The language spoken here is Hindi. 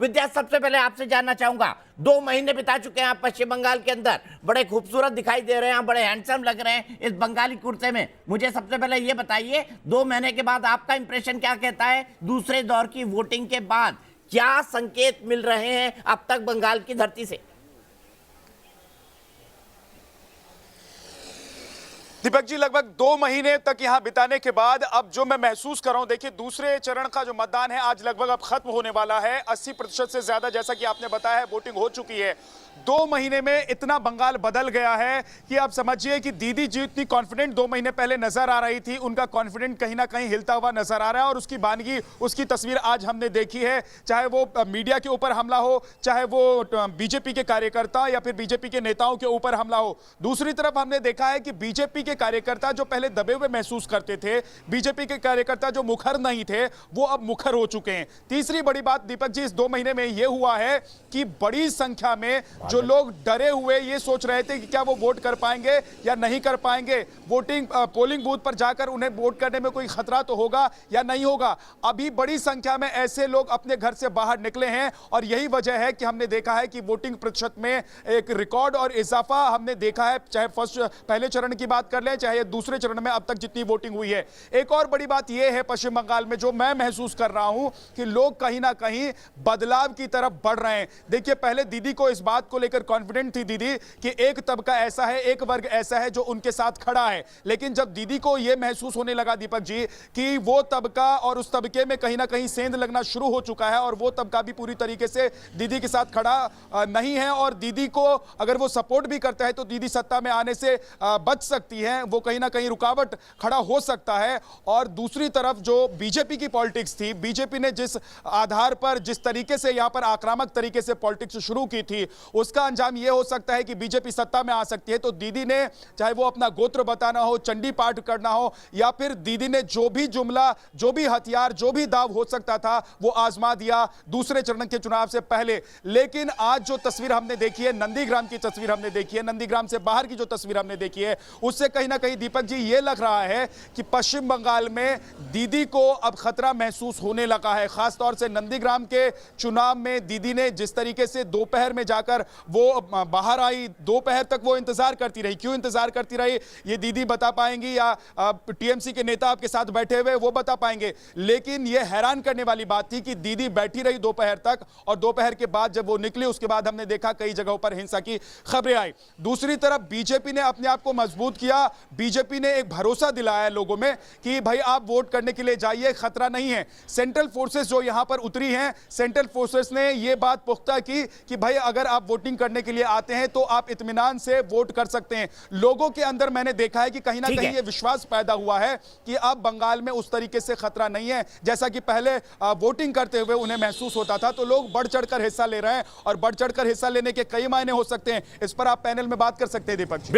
विद्या, सबसे पहले आपसे जानना चाहूंगा, 2 महीने बिता चुके हैं आप पश्चिम बंगाल के अंदर, बड़े खूबसूरत दिखाई दे रहे हैं, बड़े हैंडसम लग रहे हैं इस बंगाली कुर्ते में। मुझे सबसे पहले ये बताइए, 2 महीने के बाद आपका इंप्रेशन क्या कहता है? दूसरे दौर की वोटिंग के बाद क्या संकेत मिल रहे हैं अब तक बंगाल की धरती से? दीपक जी, लगभग 2 महीने तक यहां बिताने के बाद अब जो मैं महसूस कर रहा हूं, देखिए दूसरे चरण का जो मतदान है आज लगभग अब खत्म होने वाला है। 80% से ज्यादा, जैसा कि आपने बताया है, वोटिंग हो चुकी है। 2 महीने में इतना बंगाल बदल गया है कि आप समझिए कि दीदी जी इतनी कॉन्फिडेंट 2 महीने पहले नजर आ रही थी, उनका कॉन्फिडेंट कहीं ना कहीं हिलता हुआ नजर आ रहा है और उसकी बानगी, उसकी तस्वीर आज हमने देखी है। चाहे वो मीडिया के ऊपर हमला हो, चाहे वो बीजेपी के कार्यकर्ता या फिर बीजेपी के नेताओं के ऊपर हमला हो। दूसरी तरफ हमने देखा है कि बीजेपी के कार्यकर्ता जो पहले दबे हुए महसूस करते थे, बीजेपी के कार्यकर्ता जो मुखर नहीं थे, वो अब मुखर हो चुके हैं। तीसरी बड़ी बात दीपक जी, इस 2 महीने में यह हुआ है कि बड़ी संख्या में जो लोग डरे हुए ये सोच रहे थे कि क्या वो वोट कर पाएंगे या नहीं कर पाएंगे, पोलिंग बूथ पर जाकर उन्हें वोट करने में कोई खतरा तो होगा या नहीं होगा, अभी बड़ी संख्या में ऐसे लोग अपने घर से बाहर निकले हैं। और यही वजह है कि हमने देखा है कि वोटिंग प्रतिशत में एक रिकॉर्ड और इजाफा हमने देखा है, चाहे पहले चरण की बात कर लें, चाहे दूसरे चरण में अब तक जितनी वोटिंग हुई है। एक और बड़ी बात यह है पश्चिम बंगाल में जो मैं महसूस कर रहा हूं कि लोग कहीं ना कहीं बदलाव की तरफ बढ़ रहे हैं। देखिए, पहले दीदी को इस बात को लेकर कॉन्फिडेंट थी दीदी कि एक तबका ऐसा है, एक वर्ग ऐसा है जो उनके साथ खड़ा है। लेकिन जब दीदी को यह महसूस होने लगा दीपक जी कि वो तबका और उस तबके में कहीं ना कहीं सेंध लगना शुरू हो चुका है और वो तबका भी पूरी तरीके से दीदी के साथ खड़ा नहीं है और दीदी को अगर वो सपोर्ट भी करता है तो दीदी सत्ता में आने से बच सकती है, वो कहीं ना कहीं रुकावट खड़ा हो सकता है। और दूसरी तरफ जो बीजेपी की पॉलिटिक्स थी, बीजेपी ने जिस आधार पर, जिस तरीके से यहां पर आक्रामक तरीके से पॉलिटिक्स शुरू की थी, उसका अंजाम यह हो सकता है कि बीजेपी सत्ता में आ सकती है। तो दीदी ने, चाहे वो अपना गोत्र बताना हो, चंडी पाठ करना हो, या फिर दीदी ने जो भी जुमला, जो भी हथियार, जो भी दाव हो सकता था वो आजमा दिया दूसरे चरण के चुनाव से पहले। लेकिन आज जो तस्वीर हमने देखी है, नंदीग्राम की तस्वीर हमने देखी है, नंदीग्राम से बाहर की जो तस्वीर हमने देखी है, उससे कहीं ना कहीं दीपक जी ये लग रहा है कि पश्चिम बंगाल में दीदी को अब खतरा महसूस होने लगा है। खासतौर से नंदीग्राम के चुनाव में दीदी ने जिस तरीके से दोपहर में जाकर वो बाहर आई, दोपहर तक वो इंतजार करती रही। क्यों इंतजार करती रही ये दीदी बता पाएंगी या टीएमसी के नेता आपके साथ बैठे हुए वो बता पाएंगे। लेकिन ये हैरान करने वाली बात थी कि दीदी बैठी रही दोपहर तक और दोपहर के बाद जब वो निकली उसके बाद हमने देखा कई जगहों पर हिंसा की खबरें आई। दूसरी तरफ बीजेपी ने अपने आप को मजबूत किया, बीजेपी ने एक भरोसा दिलाया लोगों में कि भाई आप वोट करने के लिए जाइए, खतरा नहीं है। सेंट्रल फोर्सेस जो यहां पर उतरी हैं, सेंट्रल फोर्सेस ने यह बात पुख्ता की कि भाई अगर आप वोटिंग करने के लिए आते हैं तो आप इत्मीनान से वोट कर सकते हैं। लोगों के अंदर मैंने देखा है कि कहीं ना कहीं यह विश्वास पैदा हुआ है कि अब बंगाल में उस तरीके से खतरा नहीं है जैसा कि पहले वोटिंग करते हुए उन्हें महसूस होता था। तो लोग बढ़ चढ़कर हिस्सा ले रहे हैं और बढ़ चढ़कर हिस्सा लेने के कई मायने हो सकते हैं। इस पर आप पैनल में बात कर सकते हैं दीपक जी।